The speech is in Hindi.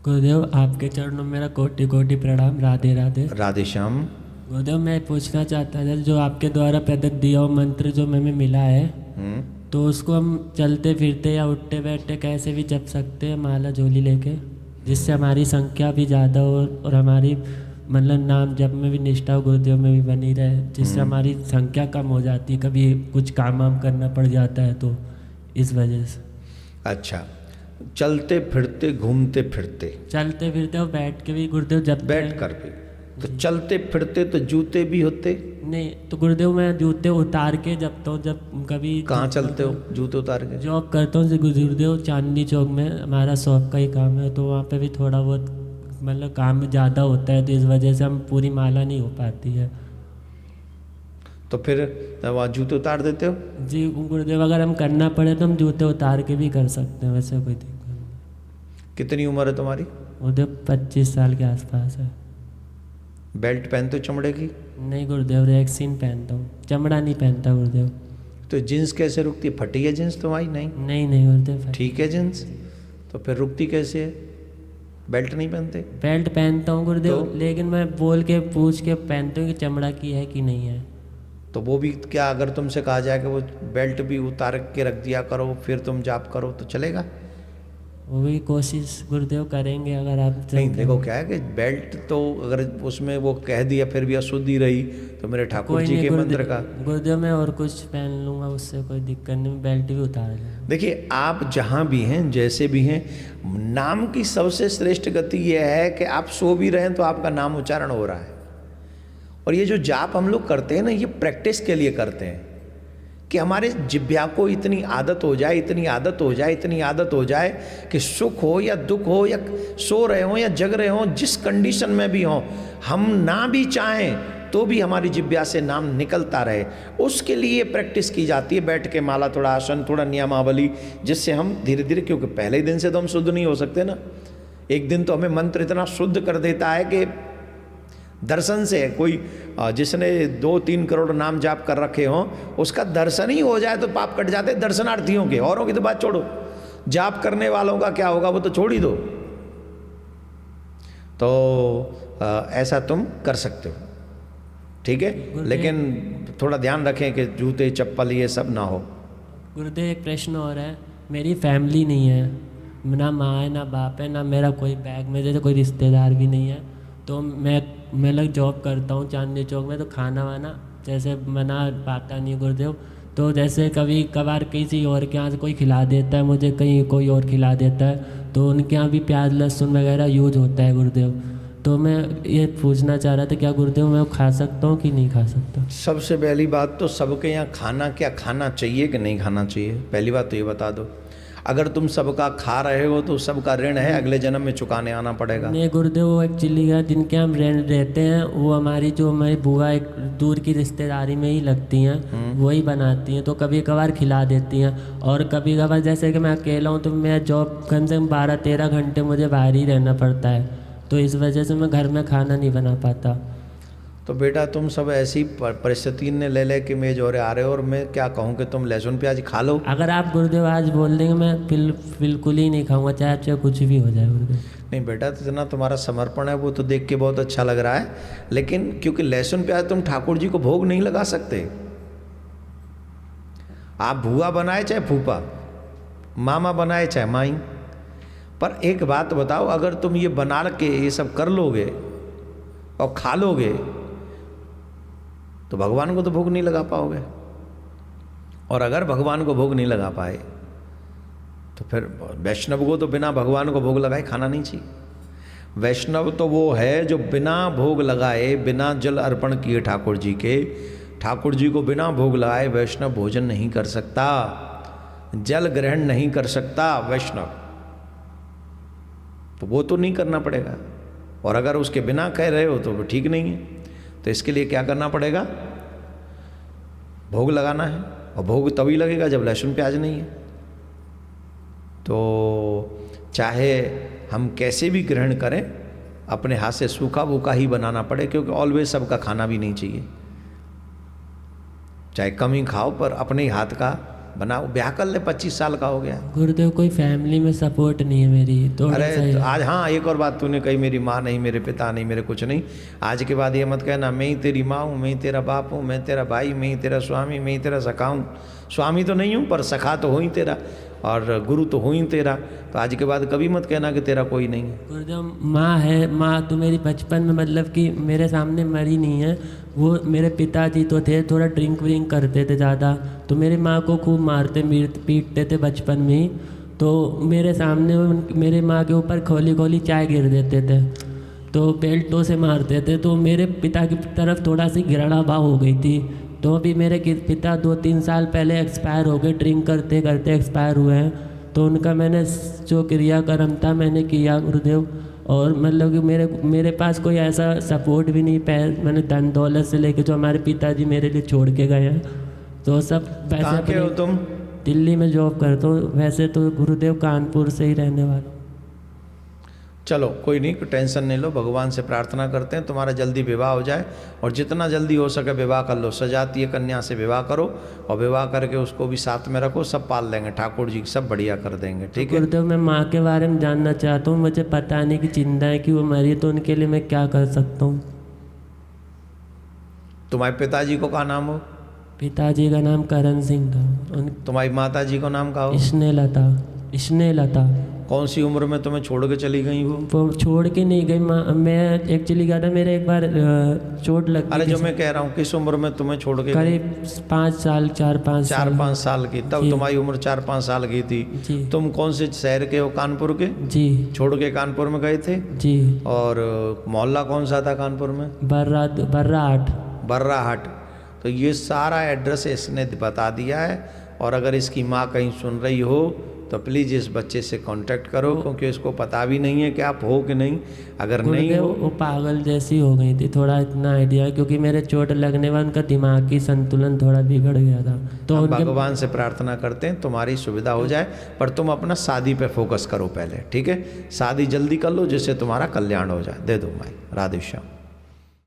गुरुदेव आपके चरणों में मेरा कोटि कोटि प्रणाम। राधे राधे। राधे श्याम। गुरुदेव मैं पूछना चाहता था, जो आपके द्वारा प्रदत्त दिया हुआ मंत्र जो हमें मिला है, तो उसको हम चलते फिरते या उठते बैठते कैसे भी जप सकते हैं माला झोली लेके, जिससे हमारी संख्या भी ज़्यादा हो और हमारी मतलब नाम जप में भी निष्ठा गुरुदेव में भी बनी रहे, जिससे हमारी संख्या कम हो जाती है, कभी कुछ काम वाम करना पड़ जाता है तो इस वजह से। अच्छा, चलते फिरते घूमते फिरते, चलते फिरते और बैठ के भी गुरुदेव जब बैठ कर भी, तो चलते फिरते तो जूते भी होते नहीं, तो गुरुदेव मैं जूते उतार के जपता हूँ। जब कभी कहाँ चलते हो जूते उतार के? जॉब करता हूँ गुरुदेव चांदनी चौक में, हमारा शॉप का ही काम है, तो वहाँ पे भी थोड़ा बहुत मतलब काम ज़्यादा होता है, तो इस वजह से हम पूरी माला नहीं हो पाती है। तो फिर वहाँ जूते उतार देते हो? जी गुरुदेव, अगर हम करना पड़े तो हम जूते उतार के भी कर सकते हैं, वैसे कोई दिक्कत नहीं। कितनी उम्र है तुम्हारी? गुरुदेव 25 साल के आसपास है। बेल्ट पहनते हो चमड़े की? नहीं गुरुदेव, रैक्सीन पहनता हूँ, चमड़ा नहीं पहनता गुरुदेव। तो जीन्स कैसे रुकती है? फटी है जीन्स तुम्हारी? नहीं नहीं गुरुदेव, ठीक है जीन्स, तो फिर रुकती कैसे है? बेल्ट नहीं पहनते? बेल्ट पहनता हूँ गुरुदेव, तो? लेकिन मैं बोल के पूछ के पहनता हूँ कि चमड़ा की है कि नहीं है। तो वो भी क्या, अगर तुमसे कहा जाए कि वो बेल्ट भी उतार के रख दिया करो फिर तुम जाप करो तो चलेगा? वो भी कोशिश गुरुदेव करेंगे अगर आप नहीं, देखो क्या है कि बेल्ट तो अगर उसमें वो कह दिया फिर भी अशुद्धि रही तो मेरे ठाकुर जी के मंत्र का। गुरुदेव मैं और कुछ पहन लूँगा, उससे कोई दिक्कत नहीं, बेल्ट भी उतार लूँगा। देखिए, आप जहाँ भी हैं जैसे भी हैं, नाम की सबसे श्रेष्ठ गति यह है कि आप सो भी रहे हैं तो आपका नाम उच्चारण हो रहा है। और ये जो जाप हम लोग करते हैं ना, ये प्रैक्टिस के लिए करते हैं कि हमारे जिह्वा को इतनी आदत हो जाए, इतनी आदत हो जाए, इतनी आदत हो जाए कि सुख हो या दुख हो या सो रहे हो या जग रहे हो, जिस कंडीशन में भी हो, हम ना भी चाहें तो भी हमारी जिह्वा से नाम निकलता रहे। उसके लिए प्रैक्टिस की जाती है, बैठ के माला, थोड़ा आसन, थोड़ा नियमावली, जिससे हम धीरे धीरे, क्योंकि पहले ही दिन से तो हम शुद्ध नहीं हो सकते ना। एक दिन तो हमें मंत्र इतना शुद्ध कर देता है कि दर्शन से कोई जिसने 2-3 करोड़ नाम जाप कर रखे हों, उसका दर्शन ही हो जाए तो पाप कट जाते दर्शनार्थियों के। औरों की तो बात छोड़ो, जाप करने वालों का क्या होगा वो तो छोड़ ही दो। तो ऐसा तुम कर सकते हो, ठीक है, लेकिन थोड़ा ध्यान रखें कि जूते चप्पल ये सब ना हो। गुरुदेव एक प्रश्न और है, मेरी फैमिली नहीं है, ना माँ है ना बाप है, ना मेरा कोई बैग में जैसे कोई रिश्तेदार भी नहीं है, तो मैं लोग जॉब करता हूँ चांदनी चौक में, तो खाना वाना जैसे बना पाता नहीं गुरुदेव। तो जैसे कभी कभार किसी और के यहाँ से कोई खिला देता है मुझे, कहीं कोई और खिला देता है, तो उनके यहाँ भी प्याज लहसुन वगैरह यूज होता है गुरुदेव। तो मैं ये पूछना चाह रहा था, क्या गुरुदेव मैं वो खा सकता हूँ कि नहीं खा सकता? सबसे पहली बात तो सबके यहाँ खाना क्या खाना चाहिए कि नहीं खाना चाहिए, पहली बात तो ये बता दो। अगर तुम सबका खा रहे हो तो सबका ऋण है, अगले जन्म में चुकाने आना पड़ेगा। नहीं गुरुदेव, वो एक्चुअली क्या, जिनके हम रहते हैं वो हमारी जो हमारी बुआ एक दूर की रिश्तेदारी में ही लगती हैं, वही बनाती हैं, तो कभी कभार खिला देती हैं। और कभी कभार जैसे कि मैं अकेला हूँ तो मैं जॉब कम से कम 12-13 घंटे मुझे बाहर ही रहना पड़ता है, तो इस वजह से मैं घर में खाना नहीं बना पाता। तो बेटा तुम सब ऐसी परिस्थिति ने ले ले कि मेज और आ रहे हो, और मैं क्या कहूँ कि तुम लहसुन प्याज खा लो। अगर आप गुरुदेव आज बोल देंगे मैं बिल्कुल ही नहीं खाऊंगा, चाहे कुछ भी हो जाए गुरुदेव। नहीं बेटा, तो इतना तुम्हारा समर्पण है वो तो देख के बहुत अच्छा लग रहा है, लेकिन क्योंकि लहसुन प्याज तुम ठाकुर जी को भोग नहीं लगा सकते। आप भुआ बनाए चाहे फूफा, मामा बनाए चाहे माई, पर एक बात बताओ, अगर तुम ये बना के ये सब कर लोगे और खा लोगे तो भगवान को तो भोग नहीं लगा पाओगे। और अगर भगवान को भोग नहीं लगा पाए तो फिर वैष्णव को तो बिना भगवान को भोग लगाए खाना नहीं चाहिए। वैष्णव तो वो है जो बिना भोग लगाए, बिना जल अर्पण किए ठाकुर जी के, ठाकुर जी को बिना भोग लगाए वैष्णव भोजन नहीं कर सकता, जल ग्रहण नहीं कर सकता वैष्णव, तो वो तो नहीं करना पड़ेगा। और अगर उसके बिना कह रहे हो तो वो ठीक नहीं है। तो इसके लिए क्या करना पड़ेगा? भोग लगाना है, और भोग तभी लगेगा जब लहसुन प्याज नहीं है। तो चाहे हम कैसे भी ग्रहण करें, अपने हाथ से सूखा भूखा ही बनाना पड़े, क्योंकि ऑलवेज सबका खाना भी नहीं चाहिए, चाहे कम ही खाओ पर अपने ही हाथ का बनाओ, ब्याह कर ले, 25 साल का हो गया। गुरुदेव कोई फैमिली में सपोर्ट नहीं है मेरी, थोड़ा सा अरे ही तो है। आज हाँ एक और बात तूने कही, मेरी माँ नहीं, मेरे पिता नहीं, मेरे कुछ नहीं। आज के बाद ये मत कहना मैं ही तेरी माँ हूँ, मैं ही तेरा बाप हूँ, मैं तेरा भाई, मैं ही तेरा स्वामी, मैं ही तेरा सखा हूँ। स्वामी तो नहीं हूँ पर सखा तो हो ही तेरा, और गुरु तो हो ही तेरा। तो आज के बाद कभी मत कहना कि तेरा कोई नहीं है। गुरुदेव माँ है, माँ तो मेरी बचपन में मतलब कि मेरे सामने मरी नहीं है। वो मेरे पिताजी तो थे, थोड़ा ड्रिंक व्रिंक करते थे ज़्यादा, तो मेरी माँ को खूब मारते पीटते थे बचपन में ही। तो मेरे सामने मेरे माँ के ऊपर खोली खोली चाय गिर देते थे, तो बेल्टों से मारते थे। तो मेरे पिता की तरफ थोड़ा सी घृणा भाव हो गई थी। तो अभी मेरे पिता 2-3 साल पहले एक्सपायर हो गए, ड्रिंक करते करते एक्सपायर हुए हैं। तो उनका मैंने जो क्रियाकर्म था मैंने किया गुरुदेव। और मतलब कि मेरे पास कोई ऐसा सपोर्ट भी नहीं, मैंने धन दौलत से लेके जो हमारे पिताजी मेरे लिए छोड़ के गए हैं, तो सब पैसे कहाँ के हो तुम? दिल्ली में जॉब करता हूँ। वैसे तो गुरुदेव कानपुर से ही रहने वाला हूँ। चलो कोई नहीं, कोई टेंशन नहीं लो, भगवान से प्रार्थना करते हैं तुम्हारा जल्दी विवाह हो जाए, और जितना जल्दी हो सके विवाह कर लो। सजातीय कन्या से विवाह करो, और विवाह करके उसको भी साथ में रखो, सब पाल लेंगे ठाकुर जी, सब बढ़िया कर देंगे। ठीक है गुरुदेव मैं माँ के बारे में जानना चाहता हूँ, मुझे पता नहीं कि चिंता है कि वो मरी, तो उनके लिए मैं क्या कर सकता हूँ? तुम्हारे पिताजी को क्या नाम हो? पिताजी का नाम करण सिंह था। तुम्हारी माता जी को नाम का हो? स्नेहलता। कौन सी उम्र में तुम्हें छोड़ के चली गई वो? छोड़ के नहीं गई माँ, मैं एक्चुअली गया था, मेरे एक बार चोट लग गई। अरे जो मैं कह रहा हूँ किस उम्र में तुम्हें छोड़ के? करीब 5 साल, 4-5 साल। 4-5 साल की, तब तुम्हारी उम्र 4-5 साल की थी। जी। तुम कौन से शहर के हो? कानपुर के? जी। छोड़ के कानपुर में गए थे? जी। और मोहल्ला कौन सा था कानपुर में? बर्राहाट। तो ये सारा एड्रेस इसने बता दिया है, और अगर इसकी माँ कहीं सुन रही हो तो प्लीज़ इस बच्चे से कांटेक्ट करो, क्योंकि इसको पता भी नहीं है कि आप हो कि नहीं। अगर नहीं हो, वो पागल जैसी हो गई थी, थोड़ा इतना आइडिया, क्योंकि मेरे चोट लगने बाद उनका दिमागी संतुलन थोड़ा बिगड़ गया था। तो हम भगवान से प्रार्थना करते हैं तुम्हारी सुविधा हो जाए, पर तुम अपना शादी पे फोकस करो पहले, ठीक है? शादी जल्दी कर लो जिससे तुम्हारा कल्याण हो जाए। दे दो माई। राधे श्याम।